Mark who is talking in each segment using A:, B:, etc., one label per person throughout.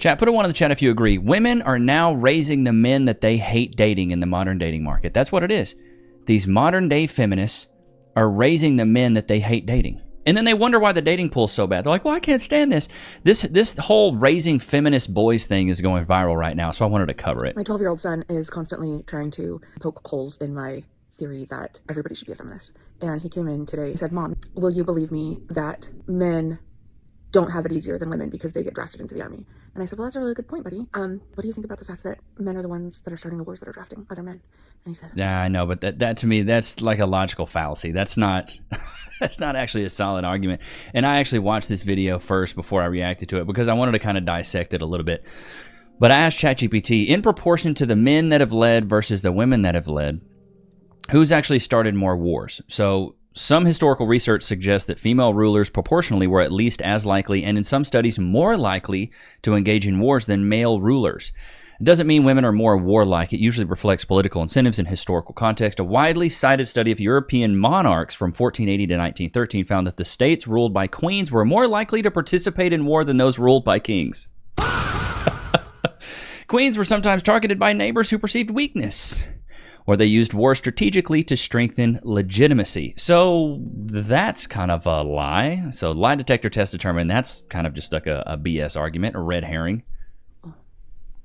A: Chat, put a 1 in the chat if you agree. Women are now raising the men that they hate dating in the modern dating market. That's what it is. These modern day feminists are raising the men that they hate dating. And then they wonder why the dating pool is so bad. They're like, well, I can't stand this. This whole raising feminist boys thing is going viral right now, so I wanted to cover it.
B: My 12-year-old son is constantly trying to poke holes in my theory that everybody should be a feminist. And he came in today, he said, Mom, will you believe me that men don't have it easier than women because they get drafted into the army? And I said, well, that's a really good point, buddy. What do you think about the fact that men are the ones that are starting the wars that are drafting other men? And he said,
A: yeah, I know, but that to me, that's like a logical fallacy. That's not that's not actually a solid argument. And I actually watched this video first before I reacted to it because I wanted to kind of dissect it a little bit. But I asked ChatGPT, in proportion to the men that have led versus the women that have led, who's actually started more wars? So some historical research suggests that female rulers proportionally were at least as likely, and in some studies more likely, to engage in wars than male rulers. It doesn't mean women are more warlike. It usually reflects political incentives and historical context. A widely cited study of European monarchs from 1480 to 1913 found that the states ruled by queens were more likely to participate in war than those ruled by kings. Queens were sometimes targeted by neighbors who perceived weakness, or they used war strategically to strengthen legitimacy. So that's kind of a lie. So lie detector test determined that's kind of just like a BS argument, a red herring.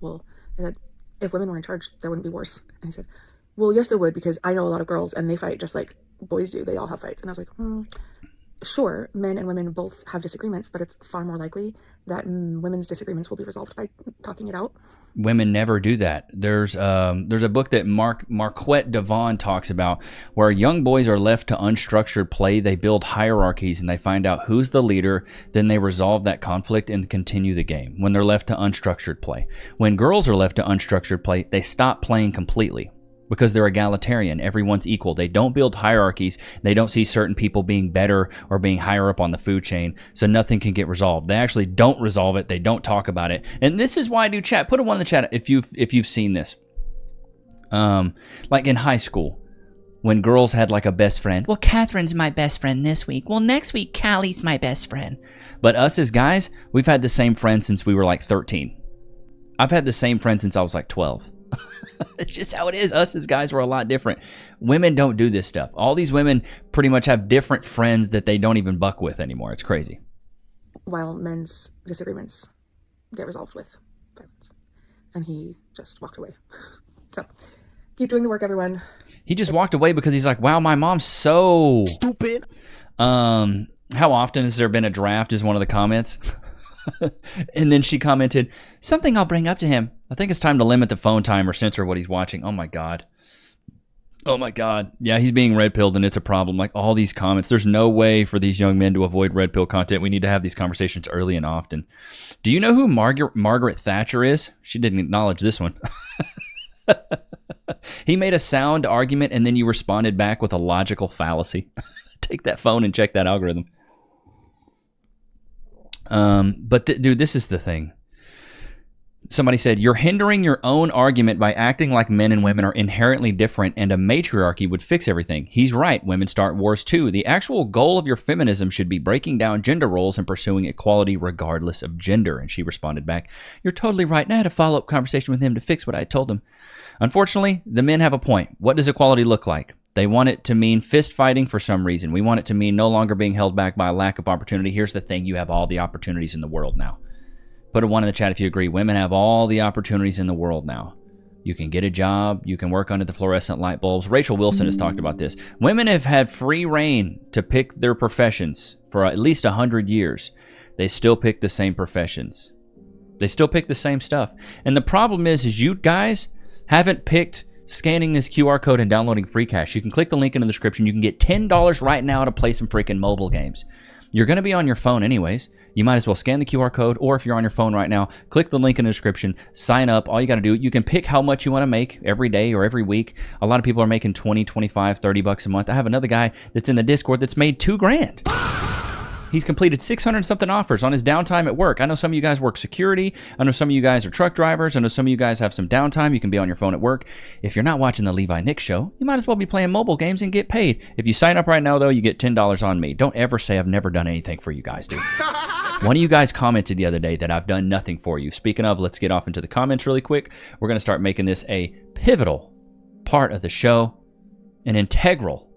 B: Well, I said, if women were in charge, there wouldn't be wars. And he said, well, yes, there would, because I know a lot of girls and they fight just like boys do. They all have fights. And I was like, sure, men and women both have disagreements, but it's far more likely that women's disagreements will be resolved by talking it out.
A: Women never do that. There's a book that Marquette Devon talks about where young boys are left to unstructured play. They build hierarchies and they find out who's the leader. Then they resolve that conflict and continue the game when they're left to unstructured play. When girls are left to unstructured play, they stop playing completely because they're egalitarian. Everyone's equal. They don't build hierarchies. They don't see certain people being better or being higher up on the food chain, so nothing can get resolved. They actually don't resolve it. They don't talk about it. And this is why I do chat. Put a 1 in the chat if you've seen this. Like in high school, when girls had like a best friend. Well, Catherine's my best friend this week. Well, next week, Callie's my best friend. But us as guys, we've had the same friend since we were like 13. I've had the same friend since I was like 12. It's just how it is. Us as guys were a lot different. Women don't do this stuff. All these women pretty much have different friends that they don't even buck with anymore. It's crazy.
B: While men's disagreements get resolved with violence. And he just walked away. So, keep doing the work, everyone.
A: He just walked away because he's like, wow, my mom's so
C: stupid.
A: How often has there been a draft is one of the comments. And then she commented, something I'll bring up to him. I think it's time to limit the phone time or censor what he's watching. Oh my God. Oh my God. Yeah, he's being red pilled and it's a problem. Like all these comments, there's no way for these young men to avoid red pill content. We need to have these conversations early and often. Do you know who Margaret Thatcher is? She didn't acknowledge this one. He made a sound argument and then you responded back with a logical fallacy. Take that phone and check that algorithm. But dude, this is the thing. Somebody said, you're hindering your own argument by acting like men and women are inherently different and a matriarchy would fix everything. He's right. Women start wars too. The actual goal of your feminism should be breaking down gender roles and pursuing equality regardless of gender. And she responded back, you're totally right. And I had a follow-up conversation with him to fix what I told him. Unfortunately, the men have a point. What does equality look like? They want it to mean fist fighting for some reason. We want it to mean no longer being held back by a lack of opportunity. Here's the thing. You have all the opportunities in the world now. Put a 1 in the chat if you agree. Women have all the opportunities in the world now. You can get a job. You can work under the fluorescent light bulbs. Rachel Wilson has talked about this. Women have had free reign to pick their professions for at least 100 years. They still pick the same professions. They still pick the same stuff. And the problem is you guys haven't picked scanning this QR code and downloading free cash. You can click the link in the description. You can get $10 right now to play some freaking mobile games. You're going to be on your phone anyways. You might as well scan the QR code, or if you're on your phone right now, click the link in the description, sign up. All you got to do, you can pick how much you want to make every day or every week. A lot of people are making 20, 25, 30 bucks a month. I have another guy that's in the Discord that's made $2,000. He's completed 600 something offers on his downtime at work. I know some of you guys work security. I know some of you guys are truck drivers. I know some of you guys have some downtime. You can be on your phone at work. If you're not watching the Levi Nichs show, you might as well be playing mobile games and get paid. If you sign up right now, though, you get $10 on me. Don't ever say I've never done anything for you guys, dude. One of you guys commented the other day that I've done nothing for you. Speaking of, let's get off into the comments really quick. We're going to start making this a pivotal part of the show, an integral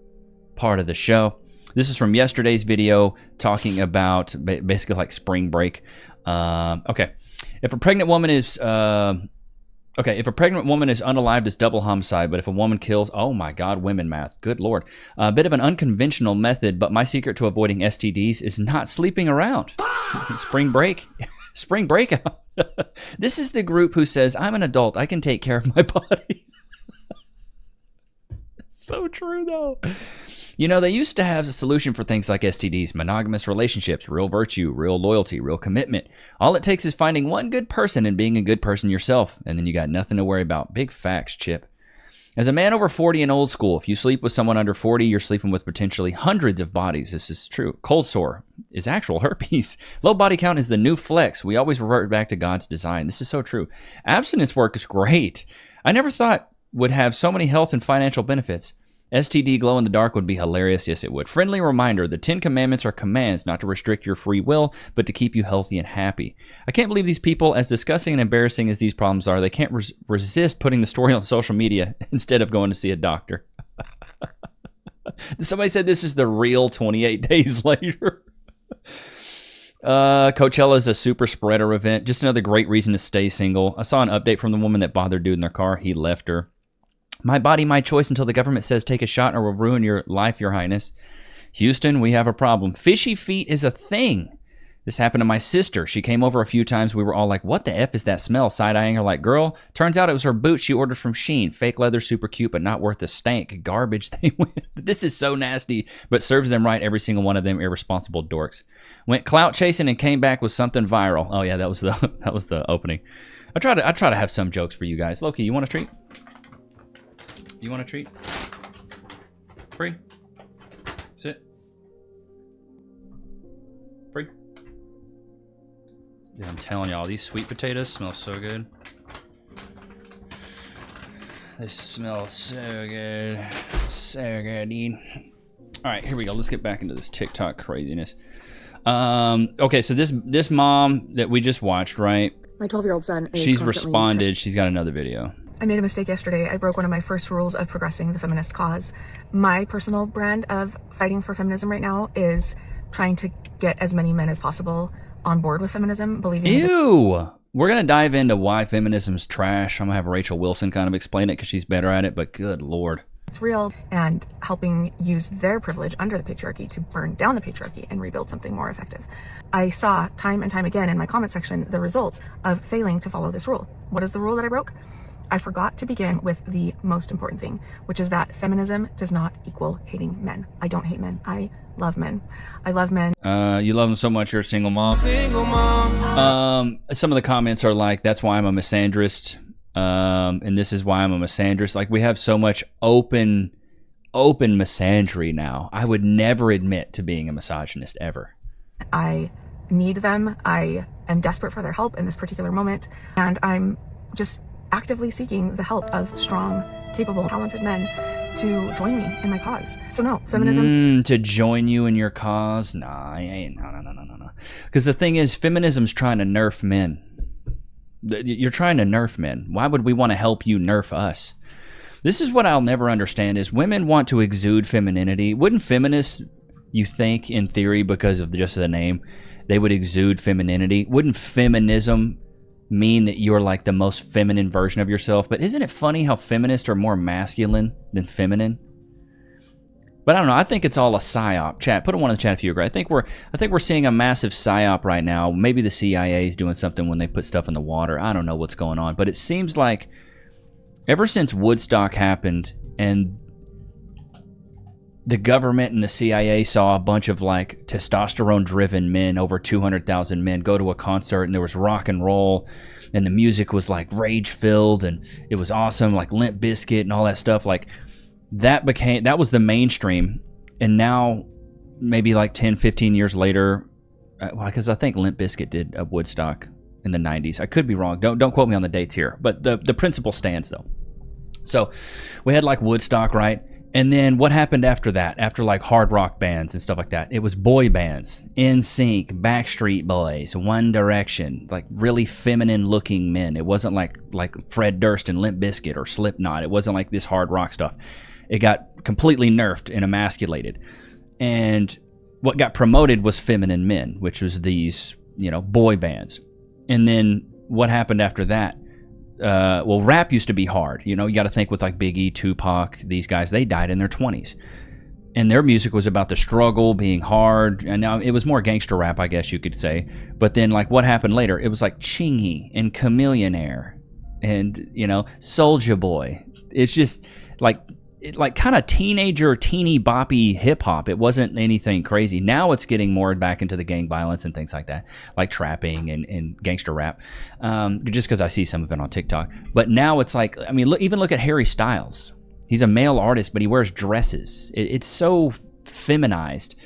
A: part of the show. This is from yesterday's video talking about basically like spring break. Okay. If a pregnant woman is unalived, it's double homicide. But if a woman kills, oh my God, women math. Good Lord. A bit of an unconventional method, but my secret to avoiding STDs is not sleeping around. Spring break. Spring breakout. This is the group who says, I'm an adult. I can take care of my body. So true, though. You know, they used to have a solution for things like STDs, monogamous relationships, real virtue, real loyalty, real commitment. All it takes is finding one good person and being a good person yourself, and then you got nothing to worry about. Big facts, Chip. As a man over 40 and old school, if you sleep with someone under 40, you're sleeping with potentially hundreds of bodies. This is true. Cold sore is actual herpes. Low body count is the new flex. We always revert back to God's design. This is so true. Abstinence work is great. I never thought would have so many health and financial benefits. STD glow in the dark would be hilarious. Yes, it would. Friendly reminder, the 10 Commandments are commands not to restrict your free will, but to keep you healthy and happy. I can't believe these people, as disgusting and embarrassing as these problems are, they can't resist putting the story on social media instead of going to see a doctor. Somebody said this is the real 28 days later. Coachella is a super spreader event. Just another great reason to stay single. I saw an update from the woman that bothered dude in their car. He left her. My body, my choice until the government says take a shot or we'll ruin your life, Your Highness. Houston, we have a problem. Fishy feet is a thing. This happened to my sister. She came over a few times. We were all like, what the F is that smell? Side-eyeing her like, girl. Turns out it was her boots she ordered from Shein. Fake leather, super cute, but not worth the stank. Garbage they went. This is so nasty, but serves them right, every single one of them irresponsible dorks. Went clout chasing and came back with something viral. Oh yeah, that was the opening. I try to have some jokes for you guys. Loki, you want a treat? You want a treat? Free? Sit. Free. Dude, I'm telling y'all, these sweet potatoes smell so good. They smell so good. So good, dude. Alright, here we go. Let's get back into this TikTok craziness. Okay, so this mom that we just watched, right?
B: My 12-year-old son is
A: She's responded. She's got another video.
B: I made a mistake yesterday. I broke one of my first rules of progressing the feminist cause. My personal brand of fighting for feminism right now is trying to get as many men as possible on board with feminism, believing
A: Ew! We're going to dive into why feminism's trash. I'm going to have Rachel Wilson kind of explain it because she's better at it, but good Lord.
B: It's real, and helping use their privilege under the patriarchy to burn down the patriarchy and rebuild something more effective. I saw time and time again in my comment section the results of failing to follow this rule. What is the rule that I broke? I forgot to begin with the most important thing, which is that feminism does not equal hating men. I don't hate men. I love men. I love men.
A: You love them so much you're a single mom. Single mom. Some of the comments are like, that's why I'm a misandrist. And this is why I'm a misandrist. Like, we have so much open misandry now. I would never admit to being a misogynist ever.
B: I need them. I am desperate for their help in this particular moment. And I'm just actively seeking the help of strong, capable, talented men to join me in my cause. So no, feminism...
A: to join you in your cause? Nah, no. Because the thing is, feminism's trying to nerf men. You're trying to nerf men. Why would we want to help you nerf us? This is what I'll never understand, is women want to exude femininity. Wouldn't feminists, you think, in theory, because of just the name, they would exude femininity? Wouldn't feminism mean that you're like the most feminine version of yourself? But isn't it funny how feminists are more masculine than feminine? But I don't know. I think it's all a psyop. Chat, put a one in the chat if you agree. I think we're seeing a massive psyop right now. Maybe the CIA is doing something when they put stuff in the water. I don't know what's going on, but it seems like ever since Woodstock happened and the government and the CIA saw a bunch of like testosterone-driven men, over 200,000 men, go to a concert, and there was rock and roll, and the music was like rage-filled, and it was awesome, like Limp Bizkit and all that stuff. Like that was the mainstream, and now maybe like 10, 15 years later, because I think Limp Bizkit did a Woodstock in the 90s. I could be wrong. Don't quote me on the dates here, but the principle stands though. So we had like Woodstock, right? And then what happened after that? After like hard rock bands and stuff like that, it was boy bands, NSYNC, Backstreet Boys, One Direction, like really feminine looking men. It wasn't like Fred Durst and Limp Bizkit or Slipknot. It wasn't like this hard rock stuff. It got completely nerfed and emasculated. And what got promoted was feminine men, which was these, boy bands. And then what happened after that? Well, rap used to be hard. You got to think with like Biggie, Tupac, these guys, they died in their 20s. And their music was about the struggle, being hard. And now it was more gangster rap, I guess you could say. But then like what happened later? It was like Chingy and Chameleonaire and, Soulja Boy. It's just like kind of teenager, teeny boppy hip hop. It wasn't anything crazy. Now it's getting more back into the gang violence and things like that, like trapping and gangster rap. Just because I see some of it on TikTok. But now it's like, even look at Harry Styles. He's a male artist, but he wears dresses. It's so feminized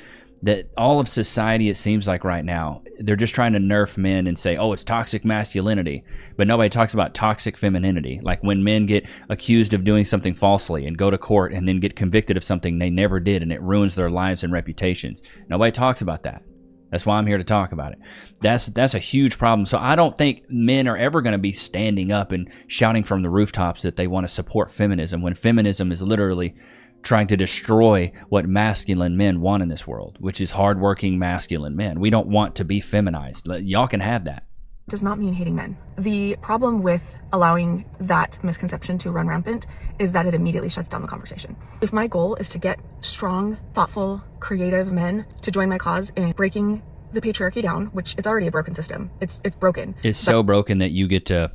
A: that all of society, it seems like right now, they're just trying to nerf men and say, oh, it's toxic masculinity. But nobody talks about toxic femininity. Like when men get accused of doing something falsely and go to court and then get convicted of something they never did and it ruins their lives and reputations. Nobody talks about that. That's why I'm here to talk about it. That's a huge problem. So I don't think men are ever going to be standing up and shouting from the rooftops that they want to support feminism when feminism is literally trying to destroy what masculine men want in this world, which is hardworking masculine men. We don't want to be feminized. Y'all can have that.
B: Does not mean hating men. The problem with allowing that misconception to run rampant is that it immediately shuts down the conversation. If my goal is to get strong, thoughtful, creative men to join my cause in breaking the patriarchy down, which it's already a broken system. It's broken.
A: It's so broken that you get to,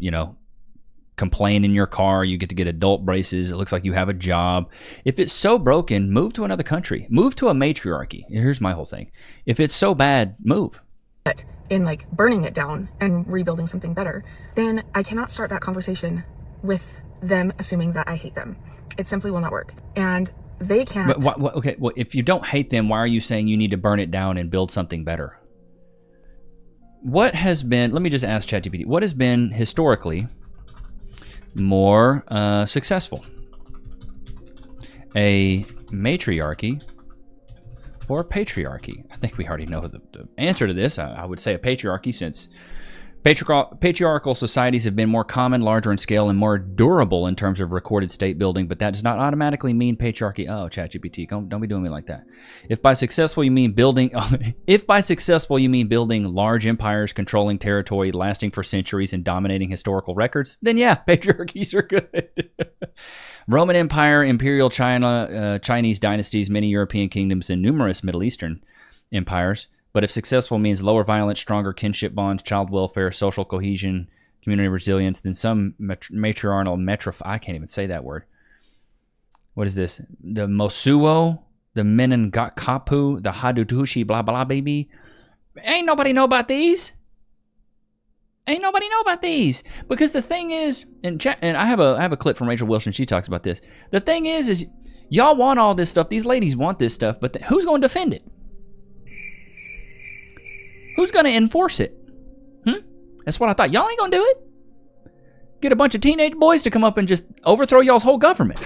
A: complain in your car, you get to get adult braces, it looks like you have a job. If it's so broken, move to another country. Move to a matriarchy. Here's my whole thing. If it's so bad, move.
B: But in like burning it down and rebuilding something better, then I cannot start that conversation with them assuming that I hate them. It simply will not work. And they can't.
A: But okay, well, if you don't hate them, why are you saying you need to burn it down and build something better? What has been, let me just ask ChatGPT, what has been historically more successful? A matriarchy or a patriarchy? I think we already know the answer to this. I would say a patriarchy, since patriarchal societies have been more common, larger in scale, and more durable in terms of recorded state building, but that does not automatically mean patriarchy. Oh, ChatGPT, don't be doing me like that. If by successful you mean building large empires, controlling territory, lasting for centuries, and dominating historical records, then yeah, patriarchies are good. Roman Empire, Imperial China, Chinese dynasties, many European kingdoms, and numerous Middle Eastern empires. But if successful means lower violence, stronger kinship bonds, child welfare, social cohesion, community resilience, then some matriarchal I can't even say that word. What is this? The Mosuo, the Menengakapu, the Hadutushi, blah, blah, baby. Ain't nobody know about these. Because the thing is, and I have a clip from Rachel Wilson. She talks about this. The thing is y'all want all this stuff. These ladies want this stuff, but who's going to defend it? Who's going to enforce it? That's what I thought. Y'all ain't going to do it? Get a bunch of teenage boys to come up and just overthrow y'all's whole government.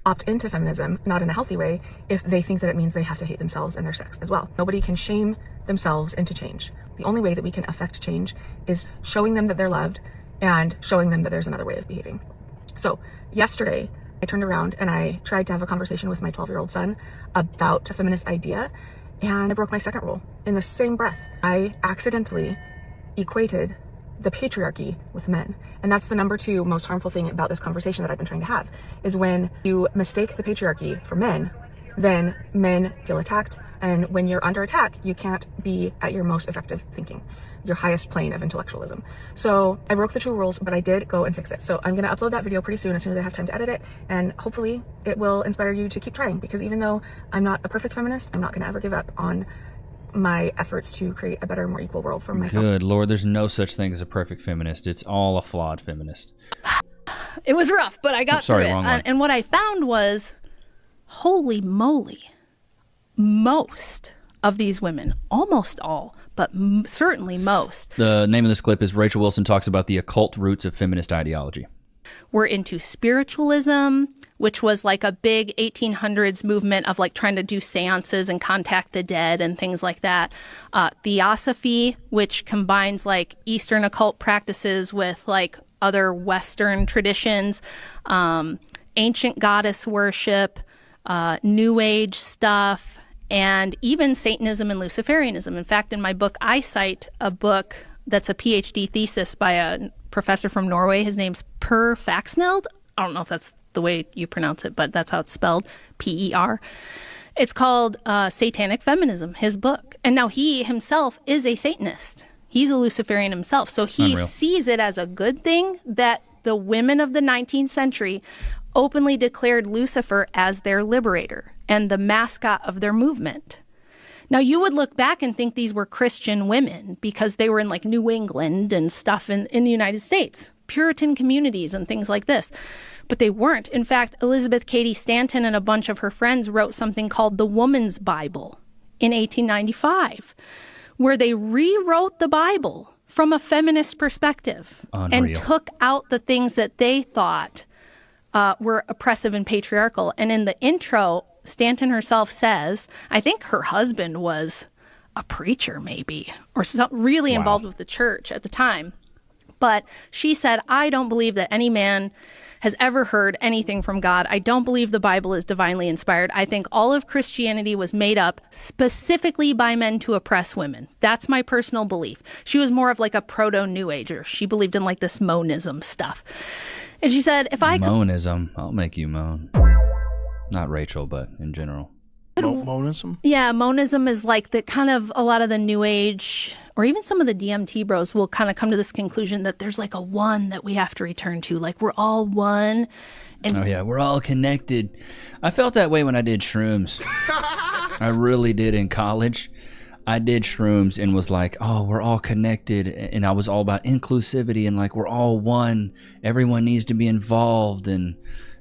B: Opt into feminism, not in a healthy way, if they think that it means they have to hate themselves and their sex as well. Nobody can shame themselves into change. The only way that we can affect change is showing them that they're loved and showing them that there's another way of behaving. So yesterday, I turned around and I tried to have a conversation with my 12-year-old son about a feminist idea, and I broke my second rule in the same breath. I accidentally equated the patriarchy with men. And that's the number 2 most harmful thing about this conversation that I've been trying to have, is when you mistake the patriarchy for men, then men feel attacked. And when you're under attack, you can't be at your most effective thinking, your highest plane of intellectualism. So I broke the 2 rules, but I did go and fix it. So I'm going to upload that video pretty soon, as I have time to edit it. And hopefully it will inspire you to keep trying, because even though I'm not a perfect feminist, I'm not going to ever give up on my efforts to create a better, more equal world for myself.
A: Good Lord, there's no such thing as a perfect feminist. It's all a flawed feminist.
C: It was rough, but I got through it.
A: Wrong one.
C: And what I found was, holy moly, most of these women, almost all, but certainly most.
A: The name of this clip is Rachel Wilson talks about the occult roots of feminist ideology.
C: were into spiritualism, which was like a big 1800s movement of like trying to do seances and contact the dead and things like that. Theosophy, which combines like Eastern occult practices with like other Western traditions, ancient goddess worship, New Age stuff, and even Satanism and Luciferianism. In fact, in my book, I cite a book that's a PhD thesis by a professor from Norway. His name's Per Faxneld. I don't know if that's the way you pronounce it, but that's how it's spelled, P-E-R. It's called Satanic Feminism, his book. And now he himself is a Satanist. He's a Luciferian himself. So he sees it as a good thing that the women of the 19th century openly declared Lucifer as their liberator and the mascot of their movement. Now, you would look back and think these were Christian women because they were in like New England and stuff in the United States, Puritan communities and things like this. But they weren't. In fact, Elizabeth Cady Stanton and a bunch of her friends wrote something called the Woman's Bible in 1895, where they rewrote the Bible from a feminist perspective.
A: Unreal.
C: And took out the things that they thought were oppressive and patriarchal. And in the intro, Stanton herself says, I think her husband was a preacher maybe, or really involved with the church at the time. But she said, I don't believe that any man has ever heard anything from God. I don't believe the Bible is divinely inspired. I think all of Christianity was made up specifically by men to oppress women. That's my personal belief. She was more of like a proto-New Ager. She believed in like this monism stuff. And she said, if I...
A: Monism. I'll make you moan. Not Rachel, but in general.
D: Monism?
C: Yeah, monism is like the kind of a lot of the New Age, or even some of the DMT bros will kind of come to this conclusion that there's like a one that we have to return to. Like we're all one. And
A: oh yeah, we're all connected. I felt that way when I did shrooms. I really did in college. I did shrooms and was like, oh, we're all connected. And I was all about inclusivity and like we're all one. Everyone needs to be involved. And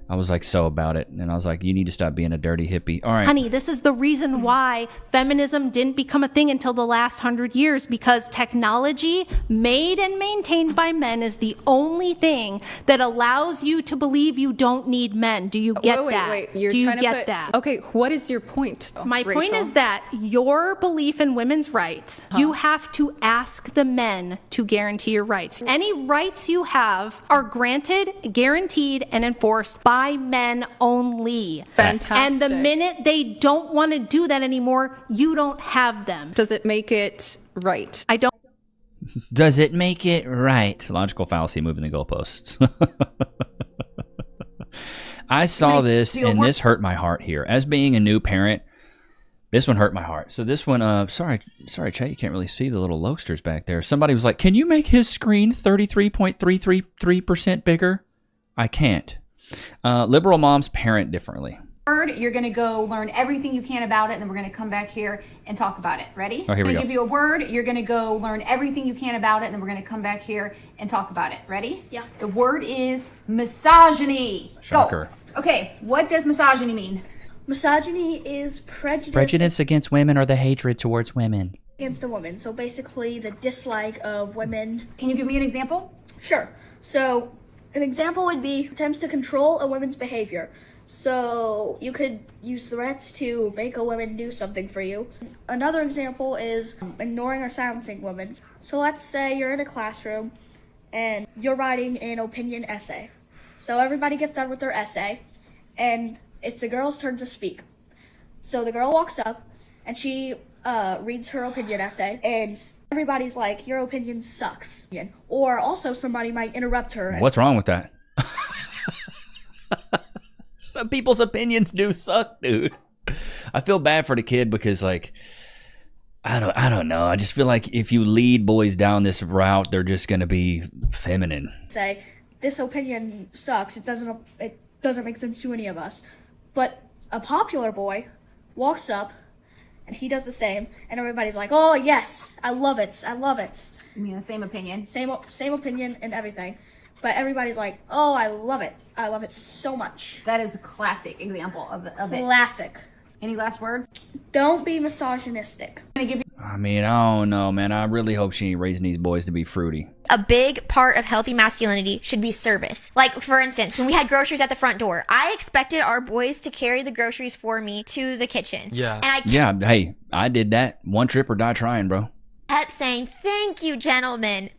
A: I was like so about it. And I was like, you need to stop being a dirty hippie. All right.
C: Honey, this is the reason why feminism didn't become a thing until the last 100 years, because technology made and maintained by men is the only thing that allows you to believe you don't need men. Do you get that?
E: Wait. You're
C: Do you
E: trying to
C: get
E: put,
C: that?
E: Okay, what is your point?
C: My
E: Rachel?
C: point is that your belief in women's rights, you have to ask the men to guarantee your rights. Any rights you have are granted, guaranteed, and enforced by men only.
E: Fantastic.
C: And the minute they don't want to do that anymore, you don't have them.
E: Does it make it right?
C: I don't.
A: Does it make it right? Logical fallacy, moving the goalposts. I saw this and this hurt my heart here. As being a new parent, this one hurt my heart. So this one, sorry, Chet, you can't really see the little Lokesters back there. Somebody was like, can you make his screen 33.333% bigger? I can't. Liberal moms parent differently.
F: Word, you're going to go learn everything you can about it, and then we're going to come back here and talk about it. Ready?
A: Oh, here we go.
F: I'm going to give you a word. You're going to go learn everything you can about it, and then we're going to come back here and talk about it. Ready?
C: Yeah.
F: The word is misogyny.
A: Shocker.
F: Go. Okay, what does misogyny mean?
G: Misogyny is prejudice
A: Prejudice against women or the hatred towards women.
G: against a woman. So basically the dislike of women.
F: Can you give me an example?
G: Sure. So an example would be attempts to control a woman's behavior. So you could use threats to make a woman do something for you. Another example is ignoring or silencing women. So let's say you're in a classroom and you're writing an opinion essay. So everybody gets done with their essay and it's the girl's turn to speak. So the girl walks up and she reads her opinion essay and everybody's like, your opinion sucks. Or also somebody might interrupt her.
A: What's wrong with that? Some people's opinions do suck, dude. I feel bad for the kid because, like, I don't know. I just feel like if you lead boys down this route, they're just gonna be feminine.
G: Say, this opinion sucks. It doesn't make sense to any of us. But a popular boy walks up and he does the same, and everybody's like, oh yes, I love it.
F: You mean the same opinion?
G: Same opinion and everything. But everybody's like, oh, I love it so much.
F: That is a classic example of it.
G: Classic.
F: Any last words?
G: Don't be misogynistic.
F: I'm gonna give you.
A: I mean, I don't know, man. I really hope she ain't raising these boys to be fruity.
D: A big part of healthy masculinity should be service. Like, for instance, when we had groceries at the front door, I expected our boys to carry the groceries for me to the kitchen.
H: Yeah.
D: And
A: Hey, I did that. One trip or die trying, bro.
D: kept saying, thank you, gentlemen,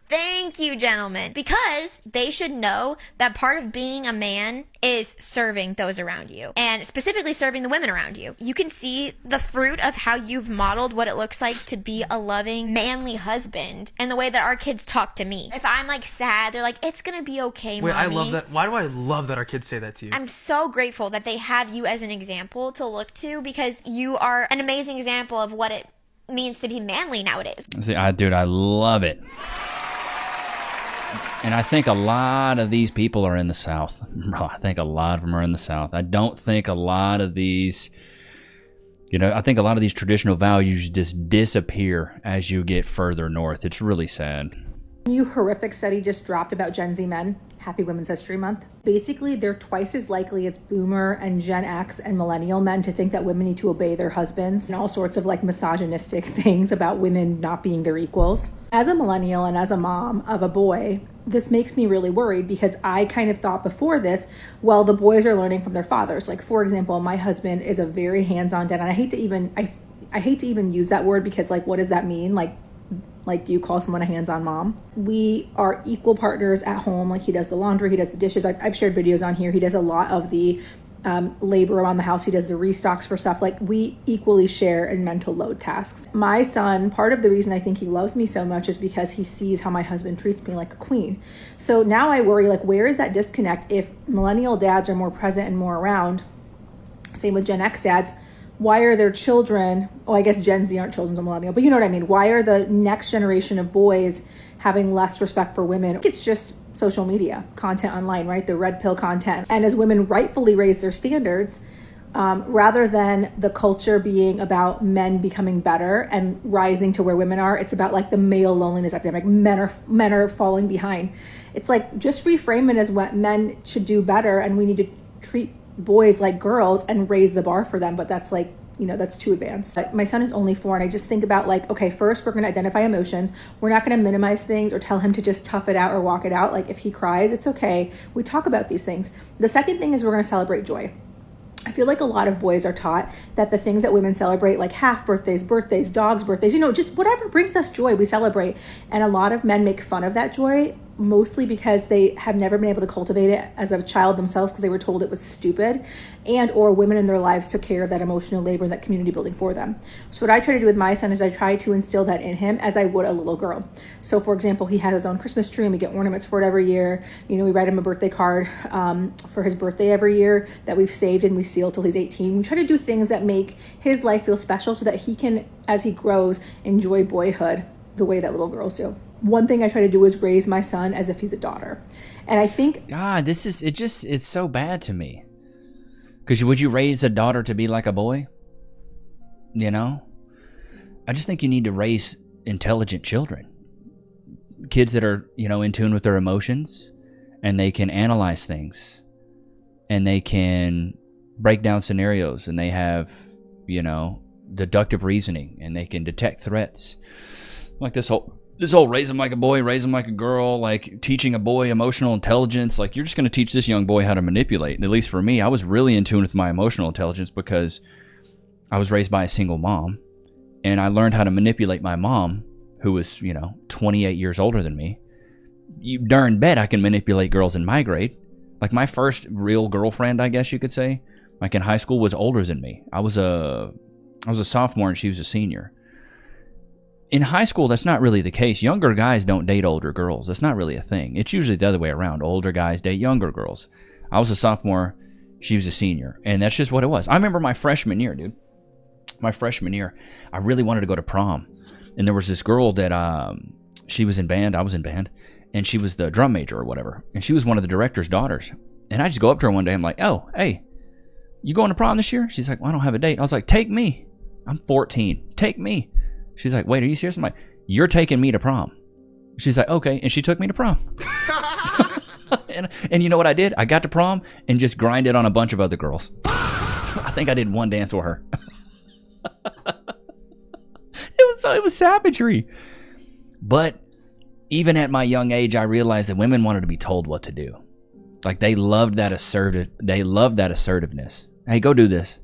D: because they should know that part of being a man is serving those around you, and specifically serving the women around you. You can see the fruit of how you've modeled what it looks like to be a loving, manly husband, and the way that our kids talk to me. If I'm like sad, they're like, it's gonna be okay,
H: Wait,
D: mommy.
H: I love that. Why do I love that our kids say that to you?
D: I'm so grateful that they have you as an example to look to, because you are an amazing example of what it means to be manly nowadays.
A: See, I love it. And I think a lot of these people are in the South. Bro, I think a lot of them are in the South. I don't think a lot of these, I think a lot of these traditional values just disappear as you get further north. It's really sad.
I: New horrific study just dropped about Gen Z men. Happy Women's History Month. Basically, they're twice as likely as Boomer and Gen X and Millennial men to think that women need to obey their husbands, and all sorts of like misogynistic things about women not being their equals. As a millennial and as a mom of a boy, this makes me really worried, because I kind of thought before this, well, the boys are learning from their fathers. Like, for example, my husband is a very hands-on dad, and I hate to even use that word, because like, what does that mean? Like, do you call someone a hands-on mom? We are equal partners at home. Like, he does the laundry, he does the dishes. I've shared videos on here. He does a lot of the labor around the house. He does the restocks for stuff. Like, we equally share in mental load tasks. My son, part of the reason I think he loves me so much is because he sees how my husband treats me like a queen. So now I worry, like, where is that disconnect? If millennial dads are more present and more around, same with Gen X dads, why are their children, I guess Gen Z aren't children of millennial, but you know what I mean? Why are the next generation of boys having less respect for women? It's just social media, content online, right? The red pill content. And as women rightfully raise their standards, rather than the culture being about men becoming better and rising to where women are, it's about like the male loneliness epidemic. Men are falling behind. It's like, just reframe it as what men should do better, and we need to treat boys like girls and raise the bar for them. But that's like, that's too advanced. My son is only 4, and I just think about like, okay, first we're going to identify emotions. We're not going to minimize things or tell him to just tough it out or walk it out. Like, if he cries, it's okay. We talk about these things. The second thing is we're going to celebrate joy. I feel like a lot of boys are taught that the things that women celebrate, like half birthdays, dogs' birthdays, just whatever brings us joy, we celebrate. And a lot of men make fun of that joy, mostly because they have never been able to cultivate it as a child themselves, because they were told it was stupid, and or women in their lives took care of that emotional labor and that community building for them. So what I try to do with my son is I try to instill that in him as I would a little girl. So for example, he has his own Christmas tree, and we get ornaments for it every year. We write him a birthday card for his birthday every year that we've saved, and we seal till he's 18. We try to do things that make his life feel special, so that he can, as he grows, enjoy boyhood the way that little girls do. One thing I try to do is raise my son as if he's a daughter. And I think,
A: God, it's so bad to me. Because would you raise a daughter to be like a boy? I just think you need to raise intelligent children. Kids that are, in tune with their emotions, and they can analyze things, and they can break down scenarios, and they have, deductive reasoning, and they can detect threats. Like this whole raise them like a boy, raise them like a girl, like teaching a boy emotional intelligence. Like, you're just going to teach this young boy how to manipulate. And at least for me, I was really in tune with my emotional intelligence, because I was raised by a single mom, and I learned how to manipulate my mom, who was, 28 years older than me. You darn bet I can manipulate girls in my grade. Like, my first real girlfriend, I guess you could say, like in high school, was older than me. I was a sophomore and she was a senior. In high school, that's not really the case. Younger guys don't date older girls. That's not really a thing. It's usually the other way around. Older guys date younger girls. I was a sophomore, she was a senior, and that's just what it was. I remember my freshman year, dude. My freshman year, I really wanted to go to prom. And there was this girl that, she was in band, I was in band, and she was the drum major or whatever. And she was one of the director's daughters. And I just go up to her one day, I'm like, oh, hey, you going to prom this year? She's like, well, I don't have a date. I was like, take me. I'm 14. Take me. She's like, wait, are you serious? I'm like, you're taking me to prom. She's like, okay. And she took me to prom. and you know what I did? I got to prom and just grinded on a bunch of other girls. I think I did one dance with her. It was it was savagery. But even at my young age, I realized that women wanted to be told what to do. Like they loved that assertiveness. Hey, go do this.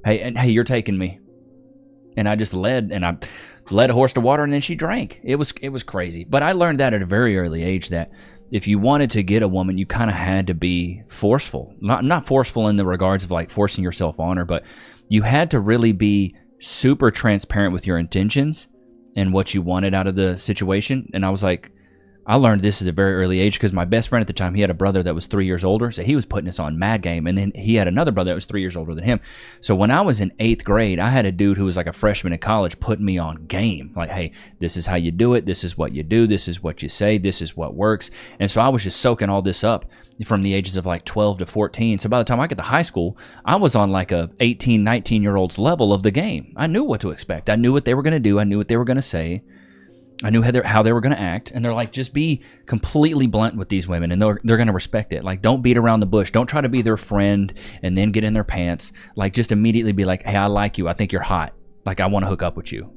A: Hey, you're taking me. And I just led a horse to water, and then she drank. It was crazy. But I learned that at a very early age, that if you wanted to get a woman, you kind of had to be forceful. Not forceful in the regards of like forcing yourself on her, but you had to really be super transparent with your intentions and what you wanted out of the situation. And I was like, I learned this at a very early age because my best friend at the time, he had a brother that was 3 years older, so he was putting us on mad game. And then he had another brother that was 3 years older than him. So when I was in 8th grade, I had a dude who was like a freshman in college putting me on game. Like, hey, this is how you do it. This is what you do. This is what you say. This is what works. And so I was just soaking all this up from the ages of like 12 to 14. So by the time I got to high school, I was on like a 18, 19-year-old's level of the game. I knew what to expect. I knew what they were going to do. I knew what they were going to say. I knew how they were going to act. And they're like, just be completely blunt with these women, and they're going to respect it. Like, don't beat around the bush. Don't try to be their friend and then get in their pants. Like, just immediately be like, hey, I like you. I think you're hot. Like, I want to hook up with you.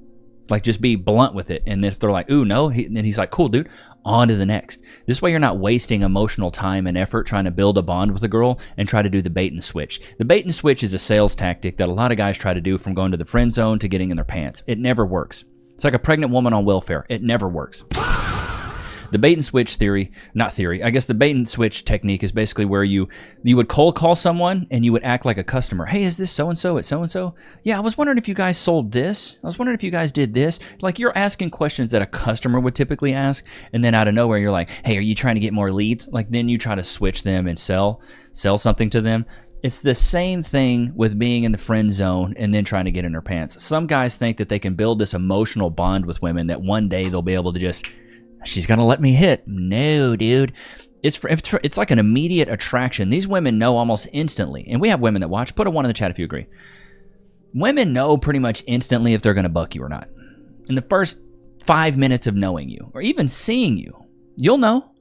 A: Like, just be blunt with it. And if they're like, ooh, no, then he's like, cool, dude, on to the next. This way you're not wasting emotional time and effort trying to build a bond with a girl and try to do the bait and switch. The bait and switch is a sales tactic that a lot of guys try to do, from going to the friend zone to getting in their pants. It never works. It's like a pregnant woman on welfare. It never works. The bait and switch the bait and switch technique is basically where you would cold call someone and you would act like a customer. Hey, is this so-and-so at so-and-so? Yeah, I was wondering if you guys sold this. I was wondering if you guys did this. Like, you're asking questions that a customer would typically ask, and then out of nowhere you're like, hey, are you trying to get more leads? Like, then you try to switch them and sell something to them. It's the same thing with being in the friend zone and then trying to get in their pants. Some guys think that they can build this emotional bond with women that one day they'll be able to just, she's going to let me hit. No, dude. It's like an immediate attraction. These women know almost instantly. And we have women that watch. Put a 1 in the chat if you agree. Women know pretty much instantly if they're going to buck you or not. In the first 5 minutes of knowing you or even seeing you, you'll know.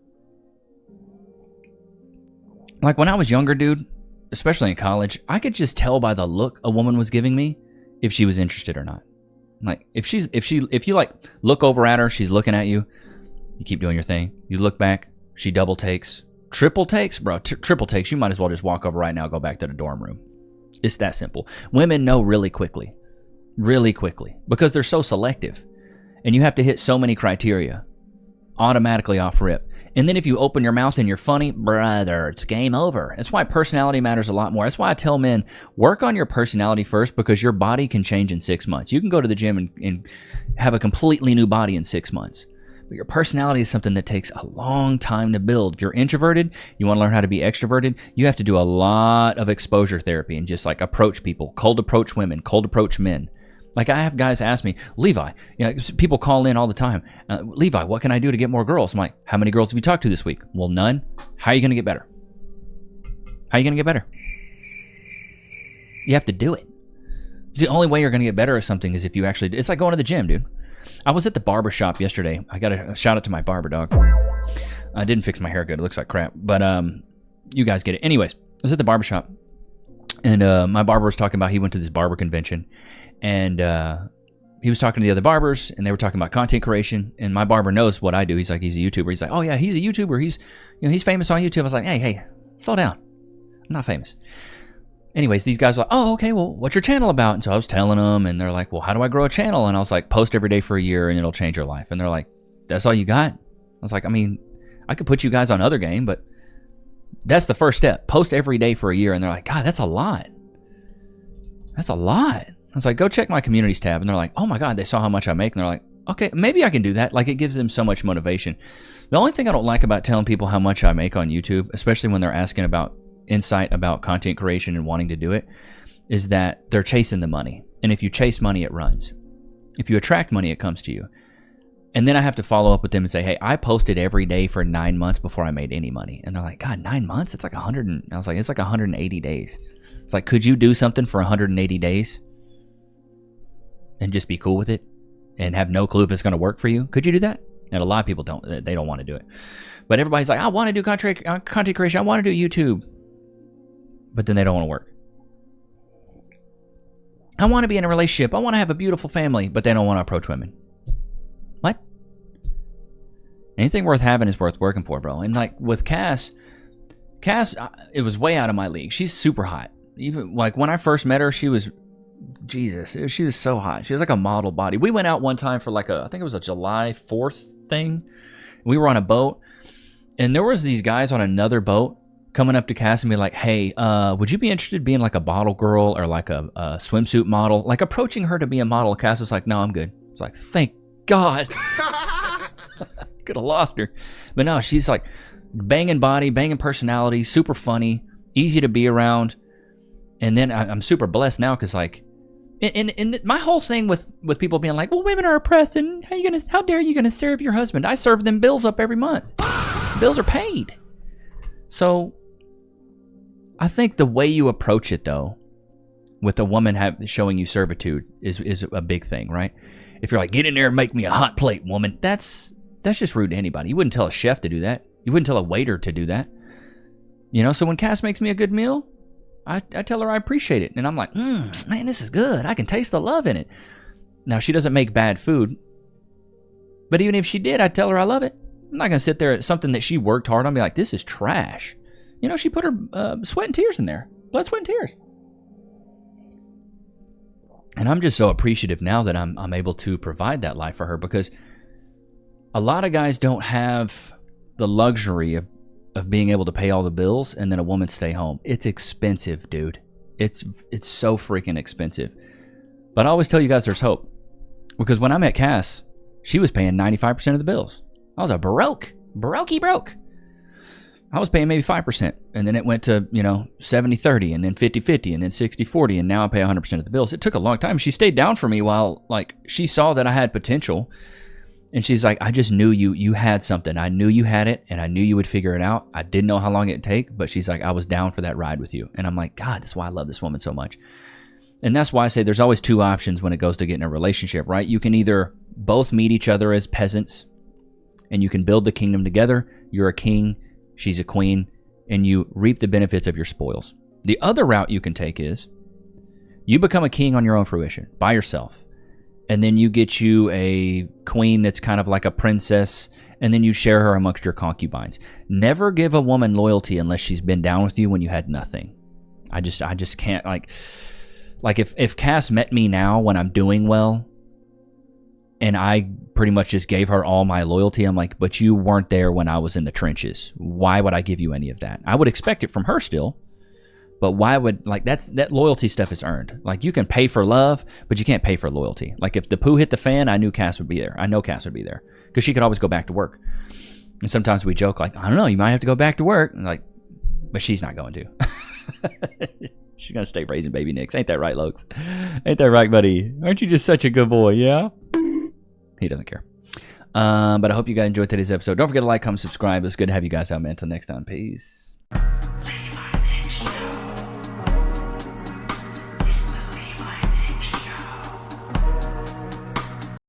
A: Like when I was younger, dude, especially in college, I could just tell by the look a woman was giving me if she was interested or not. Like if you like look over at her, she's looking at you, you keep doing your thing. You look back, she double takes, triple takes, bro. Triple takes. You might as well just walk over right now, go back to the dorm room. It's that simple. Women know really quickly, because they're so selective, and you have to hit so many criteria automatically off rip. And then if you open your mouth and you're funny, brother, it's game over. That's why personality matters a lot more. That's why I tell men, work on your personality first, because your body can change in 6 months. You can go to the gym and have a completely new body in 6 months. But your personality is something that takes a long time to build. If you're introverted, you want to learn how to be extroverted, you have to do a lot of exposure therapy and just like approach people, cold approach women, cold approach men. Like I have guys ask me, Levi, people call in all the time. Levi, what can I do to get more girls? I'm like, how many girls have you talked to this week? Well, none. How are you going to get better? You have to do it. It's the only way you're going to get better at something is if you actually, it's like going to the gym, dude. I was at the barber shop yesterday. I got a shout out to my barber, dog. I didn't fix my hair good. It looks like crap, but you guys get it. Anyways, I was at the barber shop, and my barber was talking about he went to this barber convention. And he was talking to the other barbers, and they were talking about content creation. And my barber knows what I do. He's like, he's a YouTuber. He's like, oh yeah, he's a YouTuber. He's famous on YouTube. I was like, hey, slow down. I'm not famous. Anyways, these guys were like, oh, okay, well, what's your channel about? And so I was telling them, and they're like, well, how do I grow a channel? And I was like, post every day for a year, and it'll change your life. And they're like, that's all you got? I was like, I mean, I could put you guys on other game, but that's the first step. Post every day for a year. And they're like, God, that's a lot. That's a lot. I was like, go check my communities tab. And they're like, oh my God, they saw how much I make. And they're like, okay, maybe I can do that. Like, it gives them so much motivation. The only thing I don't like about telling people how much I make on YouTube, especially when they're asking about insight about content creation and wanting to do it, is that they're chasing the money. And if you chase money, it runs. If you attract money, it comes to you. And then I have to follow up with them and say, hey, I posted every day for 9 months before I made any money. And they're like, God, 9 months? It's like 100. I was like, it's like 180 days. It's like, could you do something for 180 days? And just be cool with it and have no clue if it's going to work for you? Could you do that? And a lot of people don't. They don't want to do it. But everybody's like, I want to do content creation. I want to do YouTube. But then they don't want to work. I want to be in a relationship. I want to have a beautiful family, but they don't want to approach women. What? Anything worth having is worth working for, bro. And like with Cass, it was way out of my league. She's super hot. Even like when I first met her, she was, Jesus, she was so hot. She was like a model body. We went out one time for like I think it was a July 4th thing. We were on a boat, and there was these guys on another boat coming up to Cass and be like, hey, would you be interested in being like a bottle girl or like a swimsuit model? Like approaching her to be a model. Cass was like, no, I'm good. It's like, thank God. Could have lost her. But no, she's like banging body, banging personality, super funny, easy to be around. And then I'm super blessed now because like, and my whole thing with people being like, well, women are oppressed and how dare you gonna serve your husband? I serve them bills up every month. Bills are paid. So I think the way you approach it, though, with a woman showing you servitude is a big thing, right? If you're like, get in there and make me a hot plate, woman, that's just rude to anybody. You wouldn't tell a chef to do that. You wouldn't tell a waiter to do that. You know, so when Cass makes me a good meal, I tell her I appreciate it. And I'm like, man, this is good. I can taste the love in it. Now, she doesn't make bad food. But even if she did, I'd tell her I love it. I'm not going to sit there at something that she worked hard on and be like, this is trash. You know, she put her sweat and tears in there. Blood, sweat, and tears. And I'm just so appreciative now that I'm able to provide that life for her, because a lot of guys don't have the luxury of being able to pay all the bills and then a woman stay home. It's expensive, dude. It's so freaking expensive. But I always tell you guys there's hope. Because when I met Cass, she was paying 95% of the bills. I was a broke. I was paying maybe 5%, and then it went to, 70-30, and then 50-50, and then 60-40, and now I pay 100% of the bills. It took a long time. She stayed down for me while, like, she saw that I had potential, and she's like, I just knew you had something. I knew you had it, and I knew you would figure it out. I didn't know how long it'd take, but she's like, I was down for that ride with you. And I'm like, God, that's why I love this woman so much. And that's why I say there's always two options when it goes to getting a relationship, right? You can either both meet each other as peasants, and you can build the kingdom together. You're a king, she's a queen, and you reap the benefits of your spoils. The other route you can take is you become a king on your own fruition, by yourself. And then you get you a queen that's kind of like a princess, and then you share her amongst your concubines. Never give a woman loyalty unless she's been down with you when you had nothing. I just can't, like if Cass met me now when I'm doing well, and I pretty much just gave her all my loyalty, I'm like, but you weren't there when I was in the trenches. Why would I give you any of that? I would expect it from her still, but why would, that loyalty stuff is earned. Like, you can pay for love, but you can't pay for loyalty. Like, if the poo hit the fan, I knew Cass would be there. I know Cass would be there because she could always go back to work. And sometimes we joke like, I don't know, you might have to go back to work. And like, but she's not going to. She's going to stay raising baby Nichs. Ain't that right, Lokes? Ain't that right, buddy? Aren't you just such a good boy, yeah? He doesn't care. But I hope you guys enjoyed today's episode. Don't forget to like, comment, subscribe. It's good to have you guys out, man. Until next time. Peace. Levi Nichs Show.